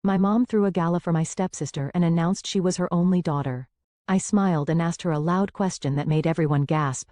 My mom threw a gala for my stepsister and announced she was her only daughter. I smiled and asked her a loud question that made everyone gasp.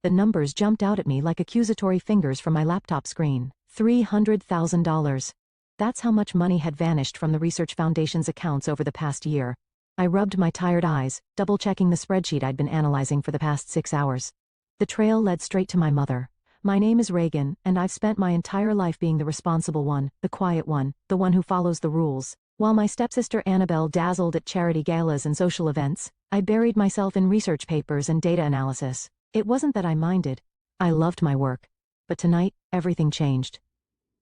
The numbers jumped out at me like accusatory fingers from my laptop screen. $300,000. That's how much money had vanished from the Research Foundation's accounts over the past year. I rubbed my tired eyes, double-checking the spreadsheet I'd been analyzing for the past 6 hours. The trail led straight to my mother. My name is Reagan, and I've spent my entire life being the responsible one, the quiet one, the one who follows the rules. While my stepsister Annabelle dazzled at charity galas and social events, I buried myself in research papers and data analysis. It wasn't that I minded. I loved my work. But tonight, everything changed.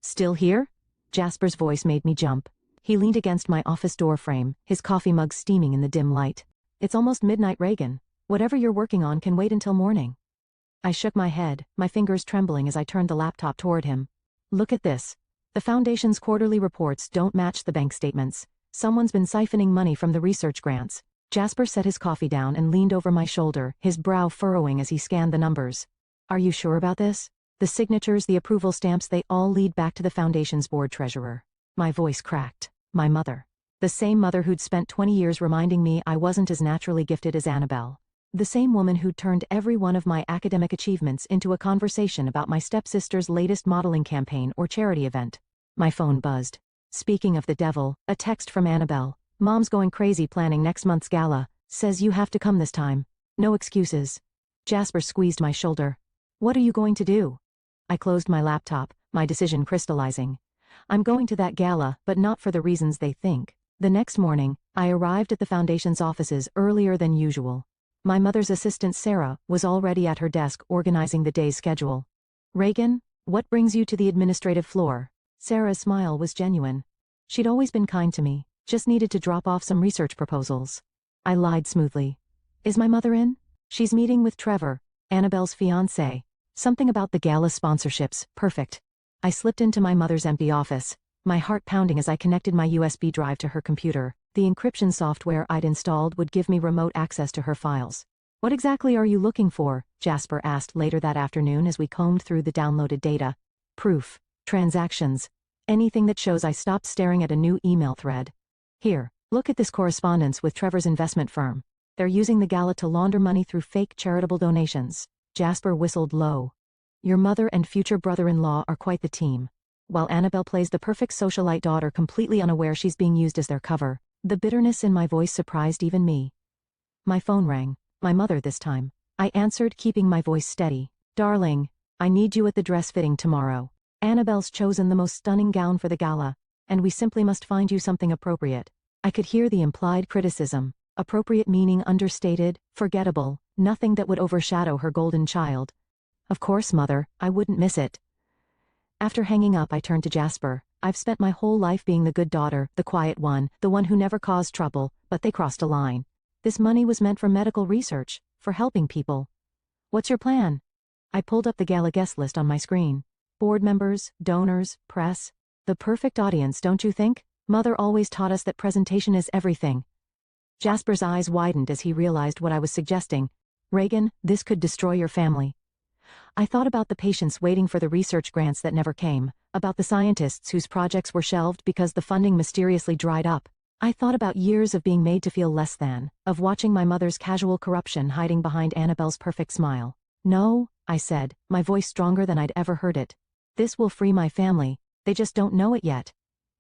"Still here?" Jasper's voice made me jump. He leaned against my office door frame, his coffee mug steaming in the dim light. "It's almost midnight, Reagan. Whatever you're working on can wait until morning." I shook my head, my fingers trembling as I turned the laptop toward him. "Look at this. The Foundation's quarterly reports don't match the bank statements. Someone's been siphoning money from the research grants." Jasper set his coffee down and leaned over my shoulder, his brow furrowing as he scanned the numbers. "Are you sure about this? The signatures, the approval stamps, they all lead back to the Foundation's board treasurer." My voice cracked. My mother. The same mother who'd spent 20 years reminding me I wasn't as naturally gifted as Annabelle. The same woman who'd turned every one of my academic achievements into a conversation about my stepsister's latest modeling campaign or charity event. My phone buzzed. Speaking of the devil, a text from Annabelle. "Mom's going crazy planning next month's gala. Says you have to come this time. No excuses." Jasper squeezed my shoulder. "What are you going to do?" I closed my laptop, my decision crystallizing. I'm going to that gala, but not for the reasons they think. The next morning, I arrived at the Foundation's offices earlier than usual. My mother's assistant Sarah was already at her desk organizing the day's schedule. "Reagan, what brings you to the administrative floor?" Sarah's smile was genuine. She'd always been kind to me, just needed to drop off some research proposals. I lied smoothly. "Is my mother in?" "She's meeting with Trevor, Annabelle's fiancé. Something about the gala sponsorships, perfect." I slipped into my mother's empty office, my heart pounding as I connected my USB drive to her computer. The encryption software I'd installed would give me remote access to her files. "What exactly are you looking for?" Jasper asked later that afternoon as we combed through the downloaded data. "Proof. Transactions. Anything that shows I stopped staring at a new email thread. Here, look at this correspondence with Trevor's investment firm. They're using the gala to launder money through fake charitable donations." Jasper whistled low. "Your mother and future brother-in-law are quite the team." While Annabelle plays the perfect socialite daughter completely unaware she's being used as their cover, the bitterness in my voice surprised even me. My phone rang. My mother this time. I answered, keeping my voice steady. "Darling, I need you at the dress fitting tomorrow. Annabelle's chosen the most stunning gown for the gala, and we simply must find you something appropriate." I could hear the implied criticism. Appropriate meaning understated, forgettable, nothing that would overshadow her golden child. "Of course, Mother, I wouldn't miss it." After hanging up, I turned to Jasper. "I've spent my whole life being the good daughter, the quiet one, the one who never caused trouble, but they crossed a line. This money was meant for medical research, for helping people. What's your plan?" I pulled up the gala guest list on my screen. Board members, donors, press. The perfect audience, don't you think? Mother always taught us that presentation is everything. Jasper's eyes widened as he realized what I was suggesting. "Reagan, this could destroy your family." I thought about the patients waiting for the research grants that never came, about the scientists whose projects were shelved because the funding mysteriously dried up. I thought about years of being made to feel less than, of watching my mother's casual corruption hiding behind Annabelle's perfect smile. "No," I said, my voice stronger than I'd ever heard it. "This will free my family. They just don't know it yet."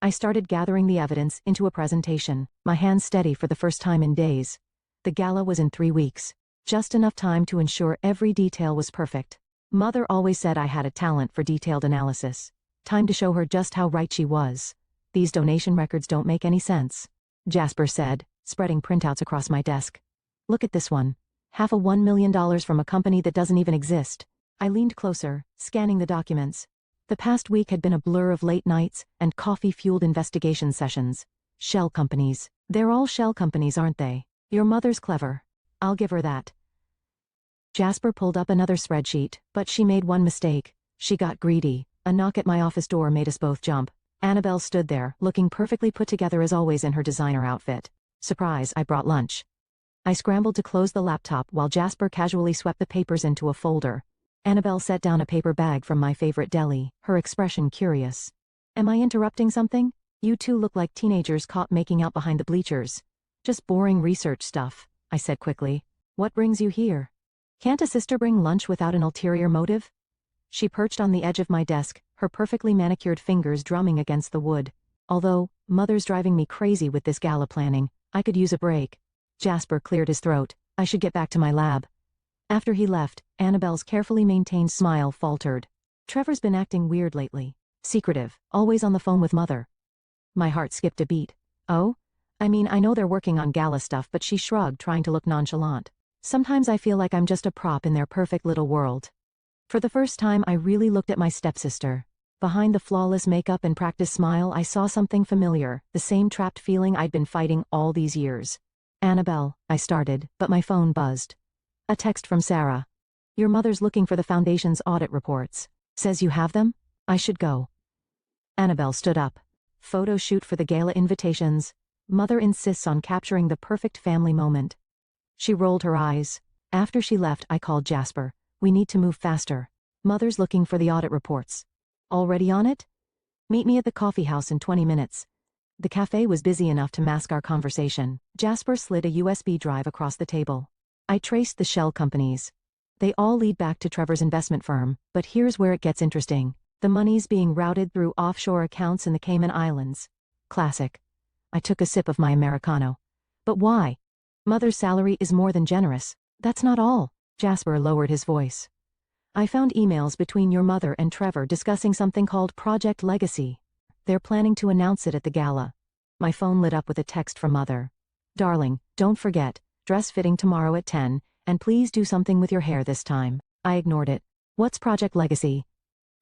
I started gathering the evidence into a presentation, my hands steady for the first time in days. The gala was in 3 weeks. Just enough time to ensure every detail was perfect. Mother always said I had a talent for detailed analysis. Time to show her just how right she was. "These donation records don't make any sense," Jasper said, spreading printouts across my desk. "Look at this one. Half a $1 million from a company that doesn't even exist." I leaned closer, scanning the documents. The past week had been a blur of late nights and coffee-fueled investigation sessions. Shell companies. They're all shell companies, aren't they? Your mother's clever. I'll give her that. Jasper pulled up another spreadsheet, but she made one mistake. She got greedy. A knock at my office door made us both jump. Annabelle stood there, looking perfectly put together as always in her designer outfit. Surprise, I brought lunch. I scrambled to close the laptop while Jasper casually swept the papers into a folder. Annabelle set down a paper bag from my favorite deli, her expression curious. "Am I interrupting something?" You two look like teenagers caught making out behind the bleachers. Just boring research stuff, I said quickly. What brings you here? Can't a sister bring lunch without an ulterior motive? She perched on the edge of my desk, her perfectly manicured fingers drumming against the wood. Although, Mother's driving me crazy with this gala planning, I could use a break. Jasper cleared his throat. I should get back to my lab. After he left, Annabelle's carefully maintained smile faltered. Trevor's been acting weird lately. Secretive, always on the phone with Mother. My heart skipped a beat. Oh? I mean, I know they're working on gala stuff, but she shrugged, trying to look nonchalant. Sometimes I feel like I'm just a prop in their perfect little world. For the first time, I really looked at my stepsister. Behind the flawless makeup and practiced smile, I saw something familiar, the same trapped feeling I'd been fighting all these years. Annabelle, I started, but my phone buzzed. A text from Sarah. Your mother's looking for the Foundation's audit reports. Says you have them? I should go. Annabelle stood up. Photo shoot for the gala invitations. Mother insists on capturing the perfect family moment. She rolled her eyes. After she left, I called Jasper. We need to move faster. Mother's looking for the audit reports. Already on it? Meet me at the coffee house in 20 minutes. The cafe was busy enough to mask our conversation. Jasper slid a USB drive across the table. I traced the shell companies. They all lead back to Trevor's investment firm, but here's where it gets interesting. The money's being routed through offshore accounts in the Cayman Islands. Classic. I took a sip of my Americano. But why? Mother's salary is more than generous. That's not all. Jasper lowered his voice. I found emails between your mother and Trevor discussing something called Project Legacy. They're planning to announce it at the gala. My phone lit up with a text from Mother. Darling, don't forget, dress fitting tomorrow at 10, and please do something with your hair this time. I ignored it. What's Project Legacy?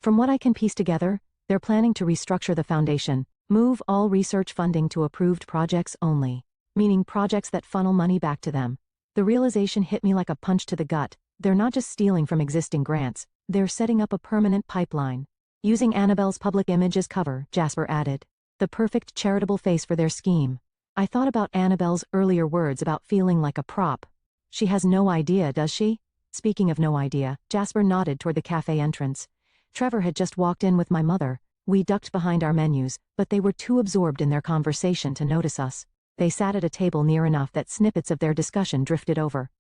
From what I can piece together, they're planning to restructure the foundation, move all research funding to approved projects only, meaning projects that funnel money back to them. The realization hit me like a punch to the gut. They're not just stealing from existing grants, they're setting up a permanent pipeline. Using Annabelle's public image as cover, Jasper added. The perfect charitable face for their scheme. I thought about Annabelle's earlier words about feeling like a prop. She has no idea, does she? Speaking of no idea, Jasper nodded toward the cafe entrance. Trevor had just walked in with my mother. We ducked behind our menus, but they were too absorbed in their conversation to notice us. They sat at a table near enough that snippets of their discussion drifted over.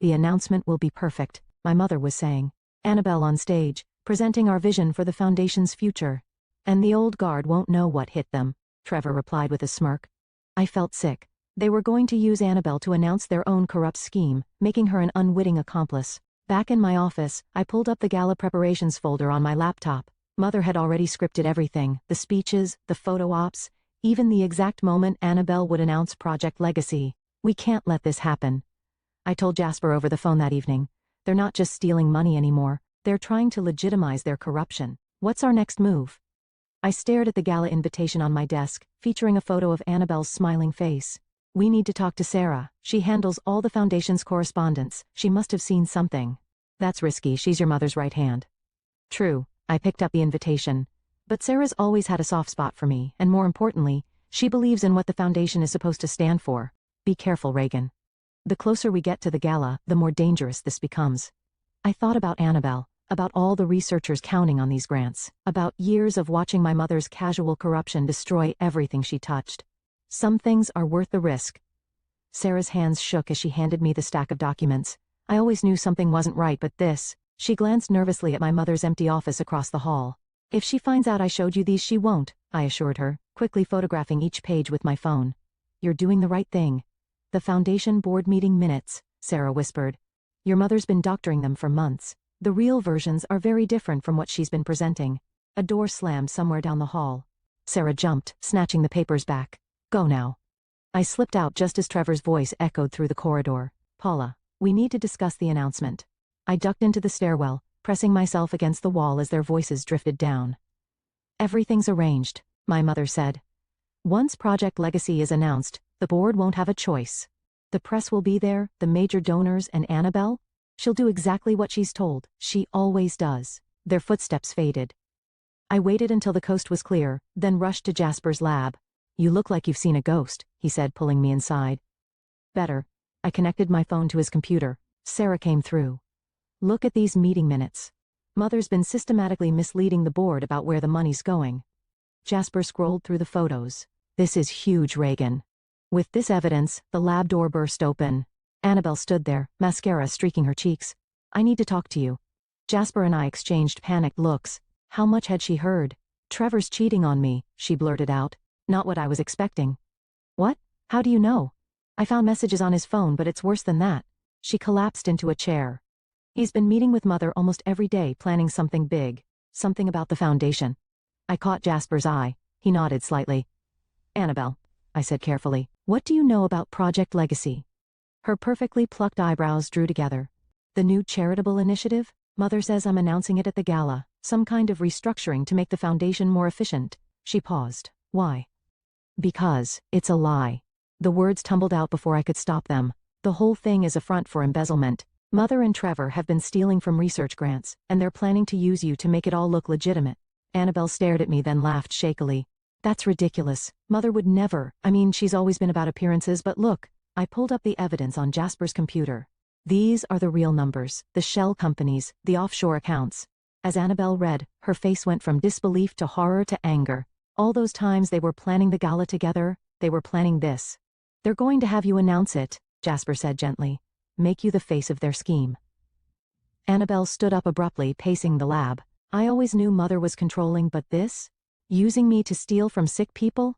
The announcement will be perfect, my mother was saying. Annabelle on stage, presenting our vision for the Foundation's future. And the old guard won't know what hit them, Trevor replied with a smirk. I felt sick. They were going to use Annabelle to announce their own corrupt scheme, making her an unwitting accomplice. Back in my office, I pulled up the gala preparations folder on my laptop. Mother had already scripted everything, the speeches, the photo ops, even the exact moment Annabelle would announce Project Legacy. We can't let this happen. I told Jasper over the phone that evening. They're not just stealing money anymore, they're trying to legitimize their corruption. What's our next move? I stared at the gala invitation on my desk, featuring a photo of Annabelle's smiling face. We need to talk to Sarah. She handles all the Foundation's correspondence. She must have seen something. That's risky, she's your mother's right hand. True, I picked up the invitation. But Sarah's always had a soft spot for me, and more importantly, she believes in what the Foundation is supposed to stand for. Be careful, Reagan. The closer we get to the gala, the more dangerous this becomes. I thought about Annabelle, about all the researchers counting on these grants, about years of watching my mother's casual corruption destroy everything she touched. Some things are worth the risk. Sarah's hands shook as she handed me the stack of documents. I always knew something wasn't right, but this. She glanced nervously at my mother's empty office across the hall. If she finds out I showed you these, she won't, I assured her, quickly photographing each page with my phone. You're doing the right thing. The Foundation board meeting minutes, Sarah whispered. Your mother's been doctoring them for months. The real versions are very different from what she's been presenting. A door slammed somewhere down the hall. Sarah jumped, snatching the papers back. Go now. I slipped out just as Trevor's voice echoed through the corridor. Paula, we need to discuss the announcement. I ducked into the stairwell, pressing myself against the wall as their voices drifted down. Everything's arranged, my mother said. Once Project Legacy is announced, the board won't have a choice. The press will be there, the major donors, and Annabelle? She'll do exactly what she's told. She always does. Their footsteps faded. I waited until the coast was clear, then rushed to Jasper's lab. You look like you've seen a ghost, he said, pulling me inside. Better. I connected my phone to his computer. Sarah came through. Look at these meeting minutes. Mother's been systematically misleading the board about where the money's going. Jasper scrolled through the photos. This is huge, Reagan. With this evidence, the lab door burst open. Annabelle stood there, mascara streaking her cheeks. I need to talk to you. Jasper and I exchanged panicked looks. How much had she heard? Trevor's cheating on me, she blurted out. Not what I was expecting. What? How do you know? I found messages on his phone, but it's worse than that. She collapsed into a chair. He's been meeting with Mother almost every day, planning something big. Something about the foundation. I caught Jasper's eye. He nodded slightly. Annabelle, I said carefully, what do you know about Project Legacy? Her perfectly plucked eyebrows drew together. The new charitable initiative? Mother says I'm announcing it at the gala. Some kind of restructuring to make the foundation more efficient. She paused. Why? Because it's a lie. The words tumbled out before I could stop them. The whole thing is a front for embezzlement. Mother and Trevor have been stealing from research grants, and they're planning to use you to make it all look legitimate. Annabelle stared at me, then laughed shakily. That's ridiculous. Mother would never. I mean, she's always been about appearances, but look. I pulled up the evidence on Jasper's computer. These are the real numbers, the shell companies, the offshore accounts. As Annabelle read, her face went from disbelief to horror to anger. All those times they were planning the gala together, they were planning this. They're going to have you announce it, Jasper said gently. Make you the face of their scheme. Annabelle stood up abruptly, pacing the lab. I always knew Mother was controlling, but this? Using me to steal from sick people?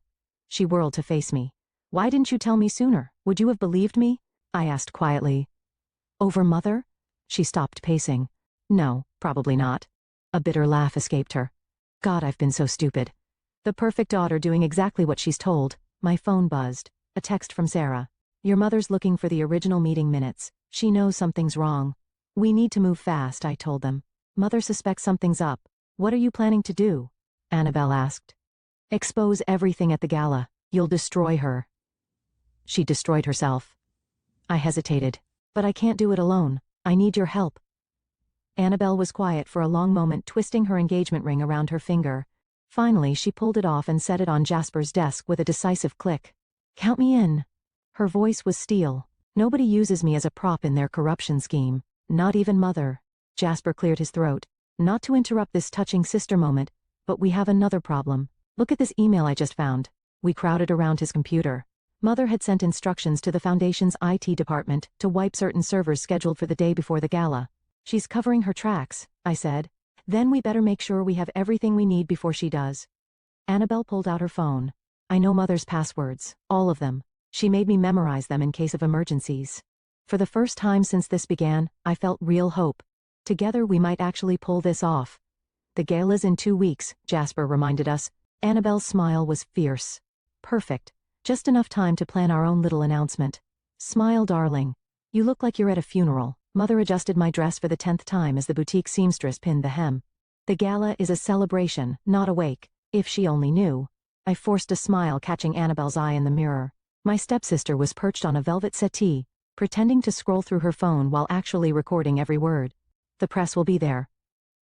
She whirled to face me. Why didn't you tell me sooner? Would you have believed me? I asked quietly. Over Mother? She stopped pacing. No, probably not. A bitter laugh escaped her. God, I've been so stupid. The perfect daughter doing exactly what she's told. My phone buzzed. A text from Sarah. Your mother's looking for the original meeting minutes. She knows something's wrong. We need to move fast, I told them. Mother suspects something's up. What are you planning to do? Annabelle asked. Expose everything at the gala. You'll destroy her. She destroyed herself. I hesitated. But I can't do it alone. I need your help. Annabelle was quiet for a long moment, twisting her engagement ring around her finger. Finally, she pulled it off and set it on Jasper's desk with a decisive click. Count me in. Her voice was steel. Nobody uses me as a prop in their corruption scheme. Not even Mother. Jasper cleared his throat. Not to interrupt this touching sister moment, but we have another problem. Look at this email I just found. We crowded around his computer. Mother had sent instructions to the Foundation's IT department to wipe certain servers scheduled for the day before the gala. She's covering her tracks, I said. Then we better make sure we have everything we need before she does. Annabelle pulled out her phone. I know Mother's passwords, all of them. She made me memorize them in case of emergencies. For the first time since this began, I felt real hope. Together we might actually pull this off. The gala's in 2 weeks, Jasper reminded us. Annabelle's smile was fierce. Perfect. Just enough time to plan our own little announcement. Smile, darling. You look like you're at a funeral. Mother adjusted my dress for the 10th time as the boutique seamstress pinned the hem. The gala is a celebration, not a wake. If she only knew. I forced a smile, catching Annabelle's eye in the mirror. My stepsister was perched on a velvet settee, pretending to scroll through her phone while actually recording every word. The press will be there.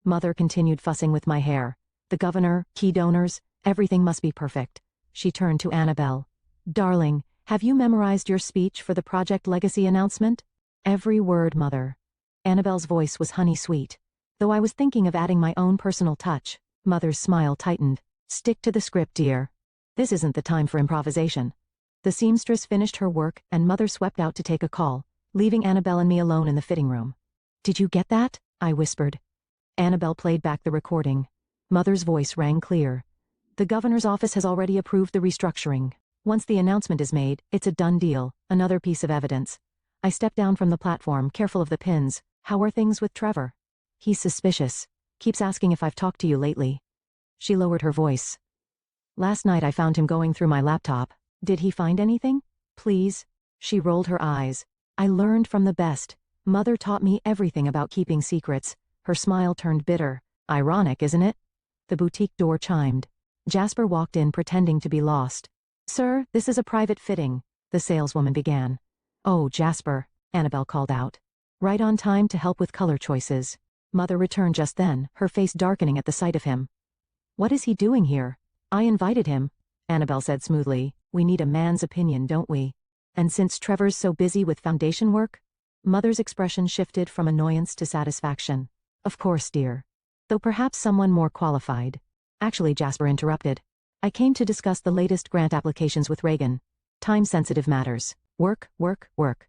Mother continued fussing with my hair. The governor, key donors, everything must be perfect. She turned to Annabelle. Darling, have you memorized your speech for the Project Legacy announcement? Every word, Mother. Annabelle's voice was honey-sweet. Though I was thinking of adding my own personal touch, Mother's smile tightened. Stick to the script, dear. This isn't the time for improvisation. The seamstress finished her work and Mother swept out to take a call, leaving Annabelle and me alone in the fitting room. Did you get that? I whispered. Annabelle played back the recording. Mother's voice rang clear. The governor's office has already approved the restructuring. Once the announcement is made, it's a done deal. Another piece of evidence. I stepped down from the platform, careful of the pins. How are things with Trevor? He's suspicious. Keeps asking if I've talked to you lately. She lowered her voice. Last night I found him going through my laptop. Did he find anything? Please? She rolled her eyes. I learned from the best. Mother taught me everything about keeping secrets. Her smile turned bitter. Ironic, isn't it? The boutique door chimed. Jasper walked in, pretending to be lost. Sir, this is a private fitting, the saleswoman began. Oh, Jasper, Annabelle called out. Right on time to help with color choices. Mother returned just then, her face darkening at the sight of him. What is he doing here? I invited him, Annabelle said smoothly. We need a man's opinion, don't we? And since Trevor's so busy with foundation work? Mother's expression shifted from annoyance to satisfaction. Of course, dear. Though perhaps someone more qualified. Actually, Jasper interrupted. I came to discuss the latest grant applications with Reagan. Time-sensitive matters. Work, work, work.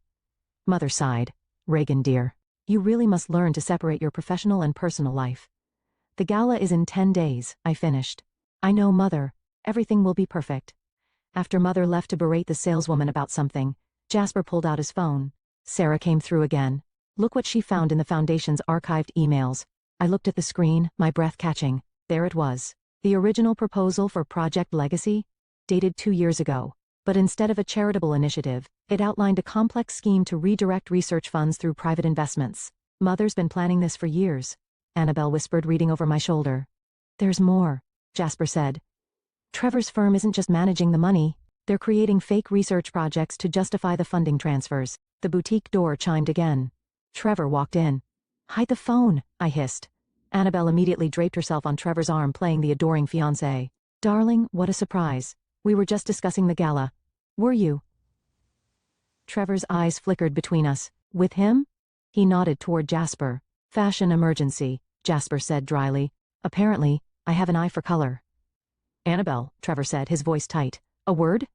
Mother sighed. Reagan dear, you really must learn to separate your professional and personal life. The gala is in 10 days, I finished. I know, Mother. Everything will be perfect. After Mother left to berate the saleswoman about something, Jasper pulled out his phone. Sarah came through again. Look what she found in the Foundation's archived emails. I looked at the screen, my breath catching. There it was. The original proposal for Project Legacy, dated 2 years ago. But instead of a charitable initiative, it outlined a complex scheme to redirect research funds through private investments. Mother's been planning this for years, Annabelle whispered, reading over my shoulder. There's more, Jasper said. Trevor's firm isn't just managing the money, they're creating fake research projects to justify the funding transfers. The boutique door chimed again. Trevor walked in. Hide the phone, I hissed. Annabelle immediately draped herself on Trevor's arm, playing the adoring fiancé. Darling, what a surprise. We were just discussing the gala. Were you? Trevor's eyes flickered between us. With him? He nodded toward Jasper. Fashion emergency, Jasper said dryly. Apparently, I have an eye for color. Annabelle, Trevor said, his voice tight. A word?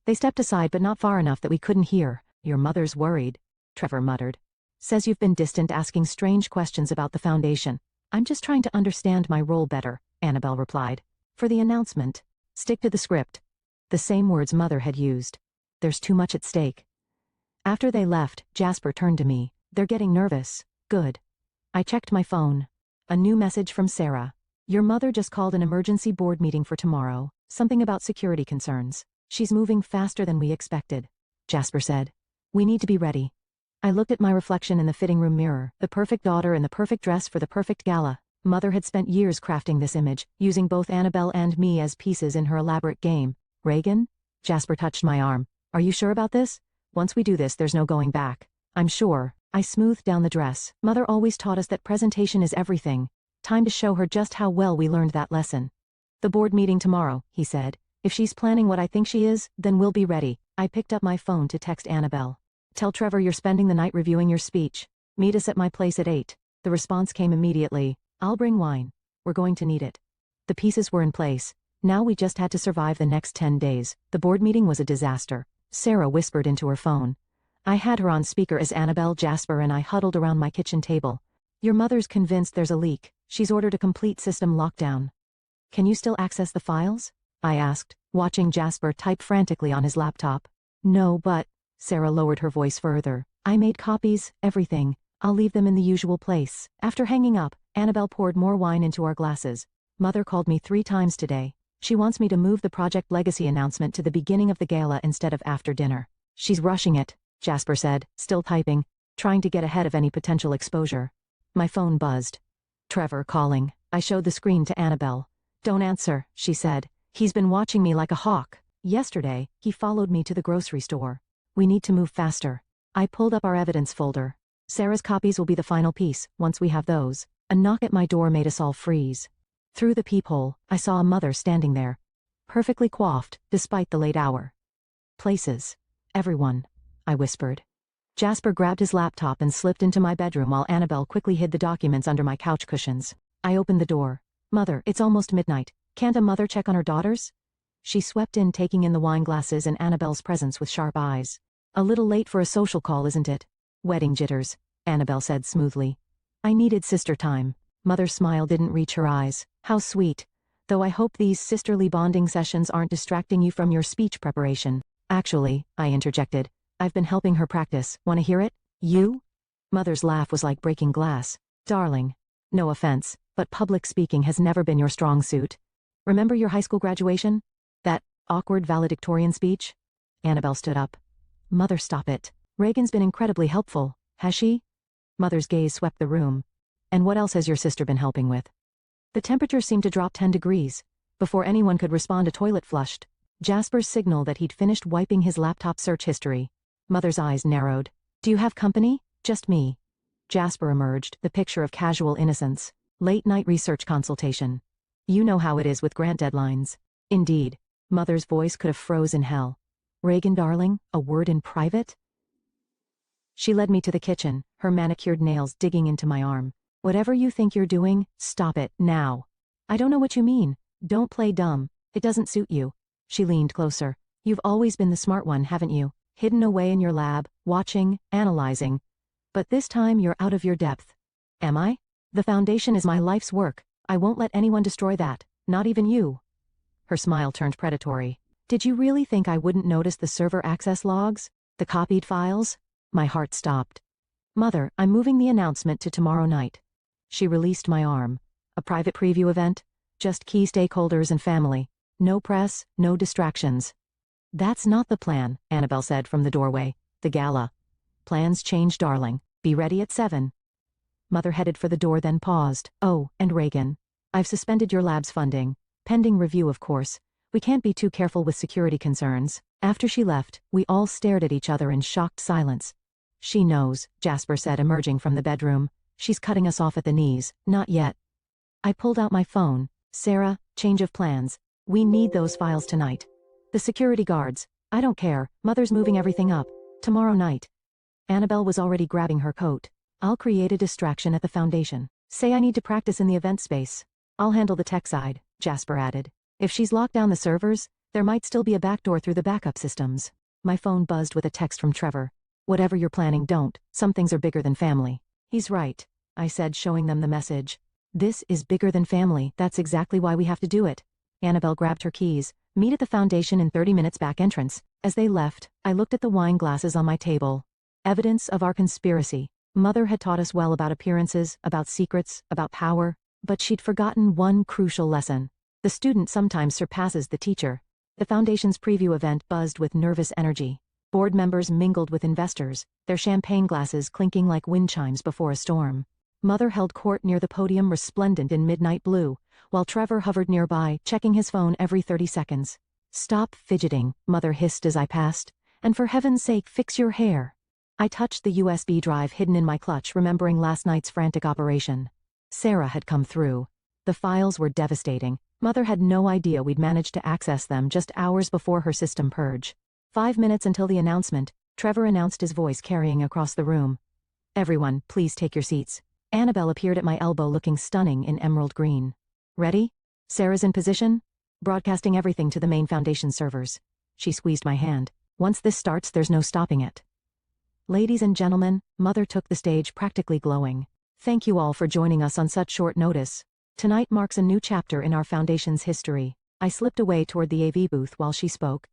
They stepped aside, but not far enough that we couldn't hear. Your mother's worried, Trevor muttered. Says you've been distant, asking strange questions about the Foundation. I'm just trying to understand my role better, Annabelle replied. For the announcement, stick to the script. The same words Mother had used. There's too much at stake. After they left, Jasper turned to me. They're getting nervous. Good. I checked my phone. A new message from Sarah. Your mother just called an emergency board meeting for tomorrow. Something about security concerns. She's moving faster than we expected, Jasper said. We need to be ready. I looked at my reflection in the fitting room mirror, the perfect daughter in the perfect dress for the perfect gala. Mother had spent years crafting this image, using both Annabelle and me as pieces in her elaborate game. Reagan? Jasper touched my arm. Are you sure about this? Once we do this, there's no going back. I'm sure. I smoothed down the dress. Mother always taught us that presentation is everything. Time to show her just how well we learned that lesson. The board meeting tomorrow, he said. If she's planning what I think she is, then we'll be ready. I picked up my phone to text Annabelle. Tell Trevor you're spending the night reviewing your speech. Meet us at my place at 8. The response came immediately. I'll bring wine. We're going to need it. The pieces were in place. Now we just had to survive the next 10 days. The board meeting was a disaster. Sarah whispered into her phone. I had her on speaker as Annabelle, Jasper, and I huddled around my kitchen table. Your mother's convinced there's a leak. She's ordered a complete system lockdown. Can you still access the files? I asked, watching Jasper type frantically on his laptop. No, but... Sarah lowered her voice further. I made copies, everything. I'll leave them in the usual place. After hanging up, Annabelle poured more wine into our glasses. Mother called me 3 times today. She wants me to move the Project Legacy announcement to the beginning of the gala instead of after dinner. She's rushing it, Jasper said, still typing, trying to get ahead of any potential exposure. My phone buzzed. Trevor calling. I showed the screen to Annabelle. Don't answer, she said. He's been watching me like a hawk. Yesterday, he followed me to the grocery store. We need to move faster. I pulled up our evidence folder. Sarah's copies will be the final piece, once we have those. A knock at my door made us all freeze. Through the peephole, I saw a mother standing there. Perfectly coiffed, despite the late hour. Places. Everyone, I whispered. Jasper grabbed his laptop and slipped into my bedroom while Annabelle quickly hid the documents under my couch cushions. I opened the door. Mother, it's almost midnight. Can't a mother check on her daughters? She swept in, taking in the wine glasses and Annabelle's presence with sharp eyes. A little late for a social call, isn't it? Wedding jitters, Annabelle said smoothly. I needed sister time. Mother's smile didn't reach her eyes. How sweet. Though I hope these sisterly bonding sessions aren't distracting you from your speech preparation. Actually, I interjected, I've been helping her practice. Want to hear it? You? Mother's laugh was like breaking glass. Darling. No offense, but public speaking has never been your strong suit. Remember your high school graduation? That awkward valedictorian speech? Annabelle stood up. Mother, stop it. Reagan's been incredibly helpful, has she? Mother's gaze swept the room. And what else has your sister been helping with? The temperature seemed to drop 10 degrees. Before anyone could respond, a toilet flushed. Jasper signaled that he'd finished wiping his laptop search history. Mother's eyes narrowed. Do you have company? Just me. Jasper emerged, the picture of casual innocence. Late-night research consultation. You know how it is with grant deadlines. Indeed. Mother's voice could have froze in hell. Reagan, darling, a word in private? She led me to the kitchen, her manicured nails digging into my arm. Whatever you think you're doing, stop it, now. I don't know what you mean. Don't play dumb. It doesn't suit you. She leaned closer. You've always been the smart one, haven't you? Hidden away in your lab, watching, analyzing. But this time you're out of your depth. Am I? The foundation is my life's work. I won't let anyone destroy that, not even you. Her smile turned predatory. Did you really think I wouldn't notice the server access logs? The copied files? My heart stopped. Mother, I'm moving the announcement to tomorrow night. She released my arm. A private preview event? Just key stakeholders and family. No press, no distractions. That's not the plan, Annabelle said from the doorway. The gala. Plans change, darling. Be ready at 7. Mother headed for the door, then paused. Oh, and Reagan. I've suspended your lab's funding. Pending review, of course. We can't be too careful with security concerns. After she left, we all stared at each other in shocked silence. She knows, Jasper said, emerging from the bedroom. She's cutting us off at the knees. Not yet. I pulled out my phone. Sarah, change of plans. We need those files tonight. The security guards. I don't care. Mother's moving everything up. Tomorrow night. Annabelle was already grabbing her coat. I'll create a distraction at the foundation. Say I need to practice in the event space. I'll handle the tech side, Jasper added. If she's locked down the servers, there might still be a backdoor through the backup systems. My phone buzzed with a text from Trevor. Whatever you're planning, don't. Some things are bigger than family. He's right, I said, showing them the message. This is bigger than family. That's exactly why we have to do it. Annabelle grabbed her keys. Meet at the foundation in 30 minutes, back entrance. As they left, I looked at the wine glasses on my table. Evidence of our conspiracy. Mother had taught us well about appearances, about secrets, about power, but she'd forgotten one crucial lesson. The student sometimes surpasses the teacher. The foundation's preview event buzzed with nervous energy. Board members mingled with investors, their champagne glasses clinking like wind chimes before a storm. Mother held court near the podium, resplendent in midnight blue, while Trevor hovered nearby, checking his phone every 30 seconds. Stop fidgeting, Mother hissed as I passed. And for heaven's sake, fix your hair. I touched the USB drive hidden in my clutch, remembering last night's frantic operation. Sarah had come through. The files were devastating. Mother had no idea we'd managed to access them just hours before her system purge. 5 minutes until the announcement, Trevor announced, his voice carrying across the room. Everyone, please take your seats. Annabelle appeared at my elbow, looking stunning in emerald green. Ready? Sarah's in position? Broadcasting everything to the main foundation servers. She squeezed my hand. Once this starts, there's no stopping it. Ladies and gentlemen, Mother took the stage, practically glowing. Thank you all for joining us on such short notice. Tonight marks a new chapter in our foundation's history. I slipped away toward the AV booth while she spoke,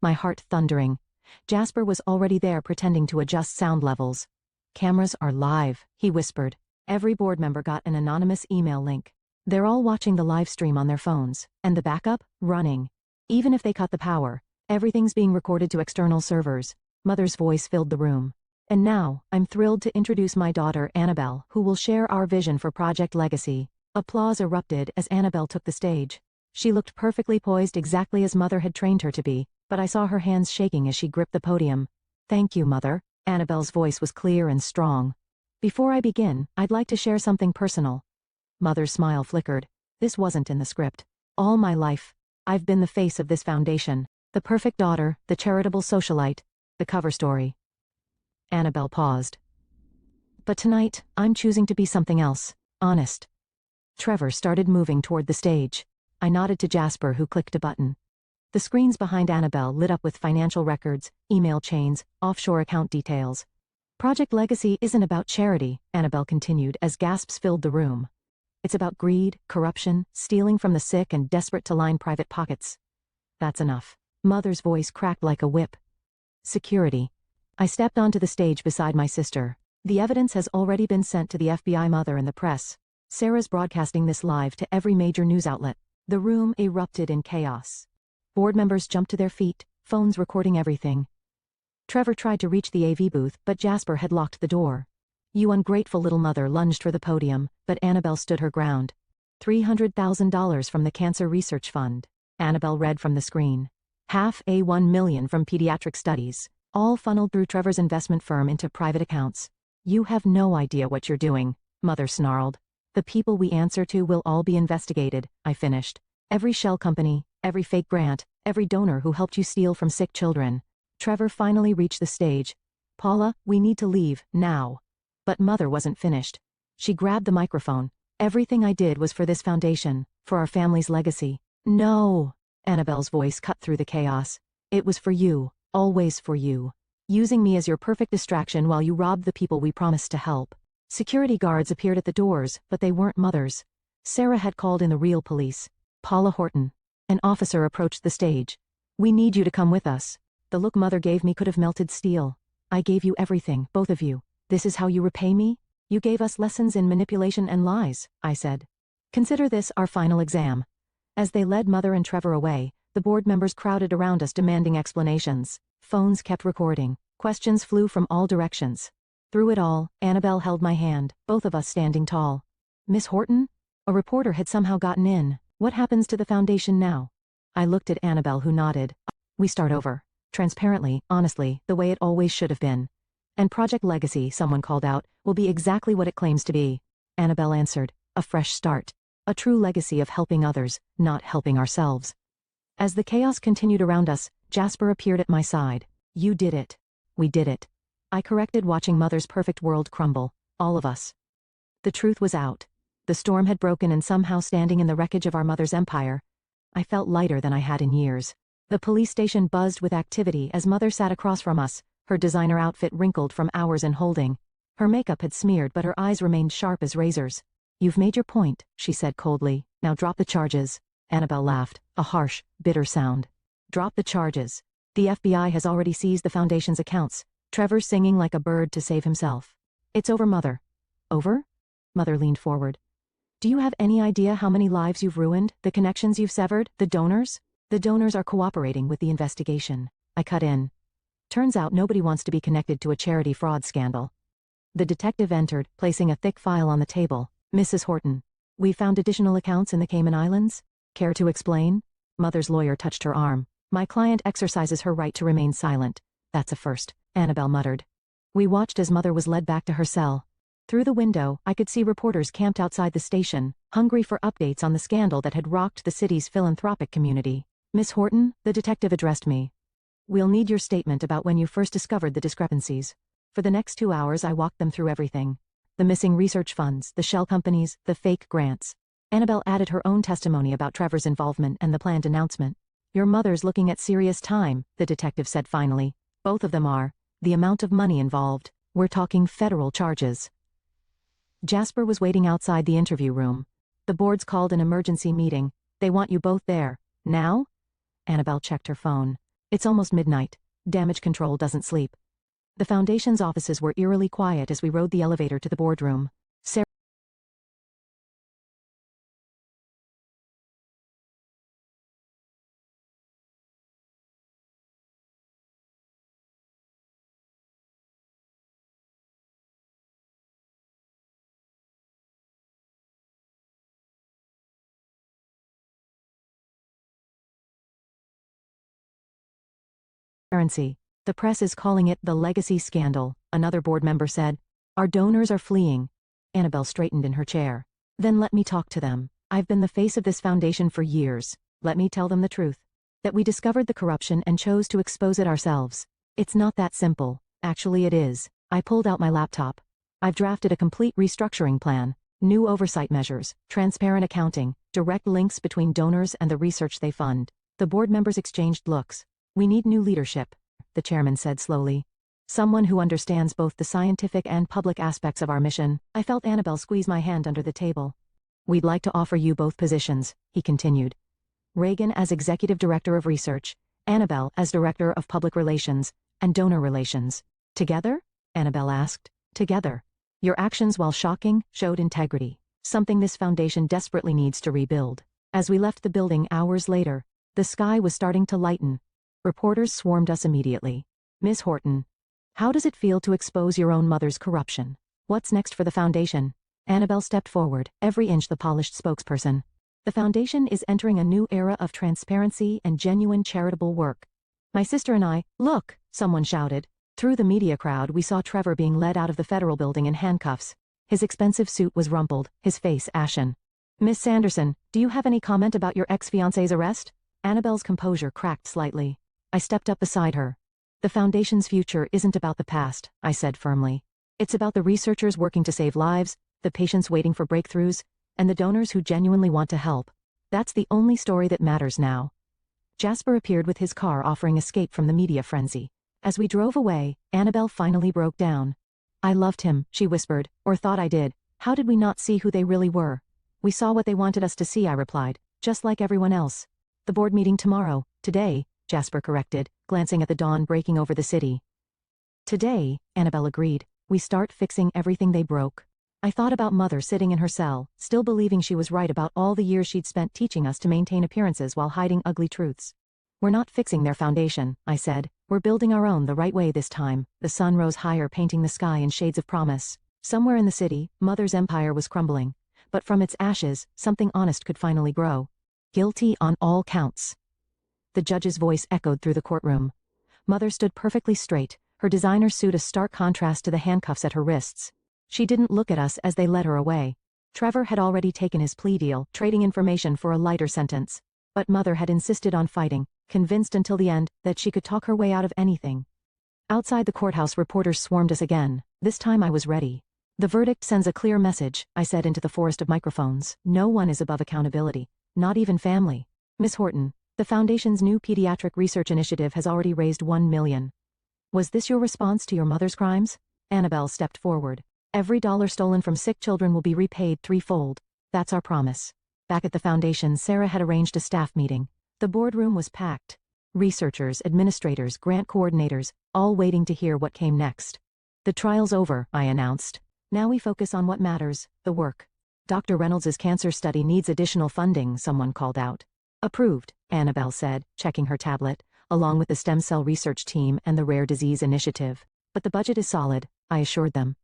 my heart thundering. Jasper was already there, pretending to adjust sound levels. Cameras are live, he whispered. Every board member got an anonymous email link. They're all watching the live stream on their phones, and the backup, running. Even if they cut the power, everything's being recorded to external servers. Mother's voice filled the room. And now, I'm thrilled to introduce my daughter, Annabelle, who will share our vision for Project Legacy. Applause erupted as Annabelle took the stage. She looked perfectly poised, exactly as Mother had trained her to be, but I saw her hands shaking as she gripped the podium. Thank you, Mother. Annabelle's voice was clear and strong. Before I begin, I'd like to share something personal. Mother's smile flickered. This wasn't in the script. All my life, I've been the face of this foundation. The perfect daughter, the charitable socialite, the cover story. Annabelle paused. But tonight, I'm choosing to be something else. Honest. Trevor started moving toward the stage. I nodded to Jasper, who clicked a button. The screens behind Annabelle lit up with financial records, email chains, offshore account details. Project Legacy isn't about charity, Annabelle continued as gasps filled the room. It's about greed, corruption, stealing from the sick and desperate to line private pockets. That's enough. Mother's voice cracked like a whip. Security. I stepped onto the stage beside my sister. The evidence has already been sent to the FBI, Mother, and the press. Sarah's broadcasting this live to every major news outlet. The room erupted in chaos. Board members jumped to their feet, phones recording everything. Trevor tried to reach the AV booth, but Jasper had locked the door. You ungrateful little Mother lunged for the podium, but Annabelle stood her ground. $300,000 from the Cancer Research Fund. Annabelle read from the screen. Half a $1 million from pediatric studies, all funneled through Trevor's investment firm into private accounts. You have no idea what you're doing, Mother snarled. The people we answer to will all be investigated, I finished. Every shell company, every fake grant, every donor who helped you steal from sick children. Trevor finally reached the stage. Paula, we need to leave, now. But Mother wasn't finished. She grabbed the microphone. Everything I did was for this foundation, for our family's legacy. No. Annabelle's voice cut through the chaos. It was for you, always for you. Using me as your perfect distraction while you robbed the people we promised to help. Security guards appeared at the doors, but they weren't mothers. Sarah had called in the real police. Paula Horton. An officer approached the stage. We need you to come with us. The look Mother gave me could have melted steel. I gave you everything, both of you. This is how you repay me? You gave us lessons in manipulation and lies, I said. Consider this our final exam. As they led Mother and Trevor away, the board members crowded around us demanding explanations. Phones kept recording. Questions flew from all directions. Through it all, Annabelle held my hand, both of us standing tall. Miss Horton? A reporter had somehow gotten in. What happens to the foundation now? I looked at Annabelle, who nodded. We start over. Transparently, honestly, the way it always should have been. And Project Legacy, someone called out, will be exactly what it claims to be. Annabelle answered. A fresh start. A true legacy of helping others, not helping ourselves. As the chaos continued around us, Jasper appeared at my side. You did it. We did it. I corrected, watching Mother's perfect world crumble. All of us. The truth was out. The storm had broken, and somehow, standing in the wreckage of our mother's empire, I felt lighter than I had in years. The police station buzzed with activity as Mother sat across from us, her designer outfit wrinkled from hours in holding. Her makeup had smeared, but her eyes remained sharp as razors. You've made your point, she said coldly. Now drop the charges. Annabelle laughed, a harsh, bitter sound. Drop the charges. The FBI has already seized the foundation's accounts. Trevor's singing like a bird to save himself. It's over, Mother. Over? Mother leaned forward. Do you have any idea how many lives you've ruined, the connections you've severed, the donors? The donors are cooperating with the investigation. I cut in. Turns out nobody wants to be connected to a charity fraud scandal. The detective entered, placing a thick file on the table. Mrs. Horton, we found additional accounts in the Cayman Islands. Care to explain? Mother's lawyer touched her arm. My client exercises her right to remain silent. That's a first, Annabelle muttered. We watched as Mother was led back to her cell. Through the window, I could see reporters camped outside the station, hungry for updates on the scandal that had rocked the city's philanthropic community. Miss Horton, the detective addressed me. We'll need your statement about when you first discovered the discrepancies. For the next 2 hours I walked them through everything. The missing research funds, the shell companies, the fake grants. Annabelle added her own testimony about Trevor's involvement and the planned announcement. Your mother's looking at serious time, the detective said finally. Both of them are. The amount of money involved. We're talking federal charges. Jasper was waiting outside the interview room. The board's called an emergency meeting. They want you both there. Now? Annabelle checked her phone. It's almost midnight. Damage control doesn't sleep. The foundation's offices were eerily quiet as we rode the elevator to the boardroom. Sarah Transparency. The press is calling it the legacy scandal, another board member said. Our donors are fleeing. Annabelle straightened in her chair. Then let me talk to them. I've been the face of this foundation for years. Let me tell them the truth. That we discovered the corruption and chose to expose it ourselves. It's not that simple. Actually it is. I pulled out my laptop. I've drafted a complete restructuring plan. New oversight measures, transparent accounting, direct links between donors and the research they fund. The board members exchanged looks. We need new leadership, the chairman said slowly. Someone who understands both the scientific and public aspects of our mission. I felt Annabelle squeeze my hand under the table. We'd like to offer you both positions, he continued. Reagan as Executive Director of Research, Annabelle as Director of Public Relations and Donor Relations. Together? Annabelle asked. Together. Your actions, while shocking, showed integrity, something this foundation desperately needs to rebuild. As we left the building hours later, the sky was starting to lighten. Reporters swarmed us immediately. Ms. Horton, how does it feel to expose your own mother's corruption? What's next for the foundation? Annabelle stepped forward, every inch the polished spokesperson. The foundation is entering a new era of transparency and genuine charitable work. My sister and I, look, someone shouted. Through the media crowd we saw Trevor being led out of the federal building in handcuffs. His expensive suit was rumpled, his face ashen. Miss Sanderson, do you have any comment about your ex-fiancé's arrest? Annabelle's composure cracked slightly. I stepped up beside her. The foundation's future isn't about the past, I said firmly. It's about the researchers working to save lives, the patients waiting for breakthroughs, and the donors who genuinely want to help. That's the only story that matters now. Jasper appeared with his car offering escape from the media frenzy. As we drove away, Annabelle finally broke down. "I loved him," she whispered, "or thought I did. How did we not see who they really were?" "We saw what they wanted us to see," I replied, "just like everyone else." "The board meeting tomorrow, today," Jasper corrected, glancing at the dawn breaking over the city. "Today," Annabelle agreed. "We start fixing everything they broke." I thought about Mother sitting in her cell, still believing she was right about all the years she'd spent teaching us to maintain appearances while hiding ugly truths. "We're not fixing their foundation," I said. "We're building our own the right way this time." The sun rose higher, painting the sky in shades of promise. Somewhere in the city, Mother's empire was crumbling. But from its ashes, something honest could finally grow. "Guilty on all counts." The judge's voice echoed through the courtroom. Mother stood perfectly straight, her designer suit a stark contrast to the handcuffs at her wrists. She didn't look at us as they led her away. Trevor had already taken his plea deal, trading information for a lighter sentence. But Mother had insisted on fighting, convinced until the end that she could talk her way out of anything. Outside the courthouse, reporters swarmed us again. This time I was ready. "The verdict sends a clear message," I said into the forest of microphones. "No one is above accountability, not even family." "Miss Horton, the Foundation's new pediatric research initiative has already raised $1 million. Was this your response to your mother's crimes?" Annabelle stepped forward. "Every dollar stolen from sick children will be repaid threefold. That's our promise." Back at the Foundation, Sarah had arranged a staff meeting. The boardroom was packed. Researchers, administrators, grant coordinators, all waiting to hear what came next. "The trial's over," I announced. "Now we focus on what matters, the work." "Dr. Reynolds's cancer study needs additional funding," someone called out. "Approved," Annabelle said, checking her tablet, "along with the stem cell research team and the rare disease initiative. But the budget is solid," I assured them.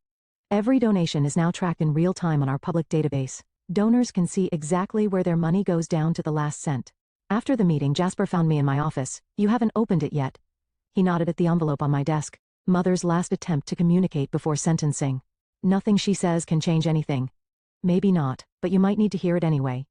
"Every donation is now tracked in real time on our public database. Donors can see exactly where their money goes down to the last cent." After the meeting, Jasper found me in my office. "You haven't opened it yet." He nodded at the envelope on my desk. Mother's last attempt to communicate before sentencing. "Nothing she says can change anything." "Maybe not, but you might need to hear it anyway."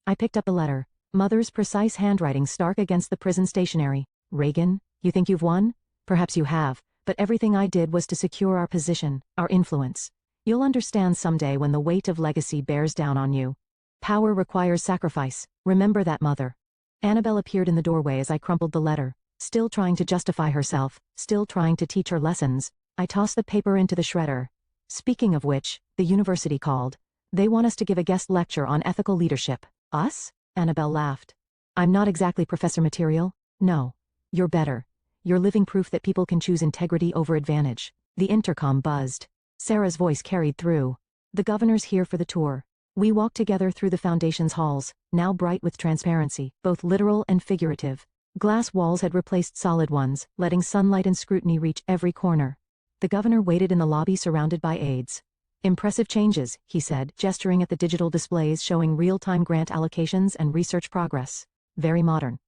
I picked up the letter. Mother's precise handwriting stark against the prison stationery. "Reagan, you think you've won? Perhaps you have, but everything I did was to secure our position, our influence. You'll understand someday when the weight of legacy bears down on you. Power requires sacrifice. Remember that, Mother." Annabelle appeared in the doorway as I crumpled the letter. Still trying to justify herself, still trying to teach her lessons, I tossed the paper into the shredder. "Speaking of which, the university called. They want us to give a guest lecture on ethical leadership." "Us?" Annabelle laughed. "I'm not exactly professor material. No. You're better. You're living proof that people can choose integrity over advantage." The intercom buzzed. Sarah's voice carried through. "The governor's here for the tour." We walked together through the Foundation's halls, now bright with transparency, both literal and figurative. Glass walls had replaced solid ones, letting sunlight and scrutiny reach every corner. The governor waited in the lobby surrounded by aides. "Impressive changes," he said, gesturing at the digital displays showing real-time grant allocations and research progress. "Very modern."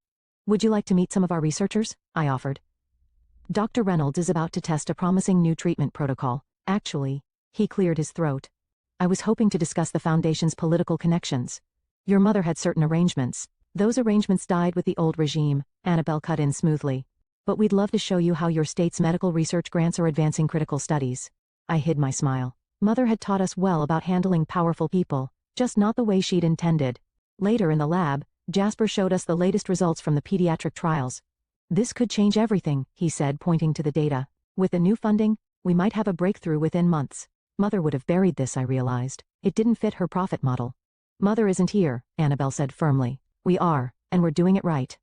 "Would you like to meet some of our researchers?" I offered. "Dr. Reynolds is about to test a promising new treatment protocol. Actually," he cleared his throat, "I was hoping to discuss the Foundation's political connections. Your mother had certain arrangements. Those arrangements died with the old regime," Annabelle cut in smoothly. "But we'd love to show you how your state's medical research grants are advancing critical studies." I hid my smile. Mother had taught us well about handling powerful people, just not the way she'd intended. Later in the lab, Jasper showed us the latest results from the pediatric trials. "This could change everything," he said, pointing to the data. "With the new funding, we might have a breakthrough within months." Mother would have buried this, I realized. It didn't fit her profit model. "Mother isn't here," Annabelle said firmly. "We are, and we're doing it right."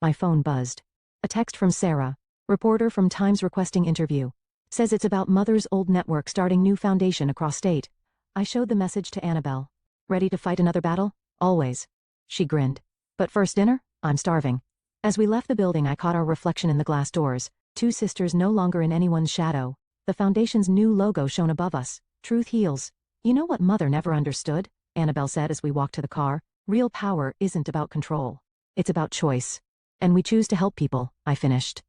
My phone buzzed. A text from Sarah, reporter from Times requesting interview. Says it's about Mother's old network starting new foundation across state. I showed the message to Annabelle. "Ready to fight another battle?" "Always." She grinned. "But first dinner? I'm starving." As we left the building, I caught our reflection in the glass doors. Two sisters no longer in anyone's shadow. The Foundation's new logo shone above us. "Truth heals." "You know what Mother never understood?" Annabelle said as we walked to the car. "Real power isn't about control. It's about choice. And we choose to help people," I finished.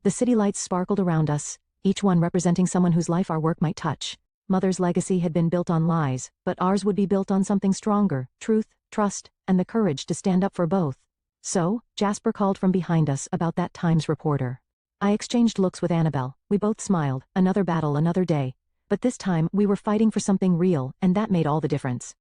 The city lights sparkled around us, each one representing someone whose life our work might touch. Mother's legacy had been built on lies, but ours would be built on something stronger: truth, trust, and the courage to stand up for both. "So," Jasper called from behind us about that Times reporter. I exchanged looks with Annabelle. We both smiled. Another battle, another day. But this time, we were fighting for something real, and that made all the difference.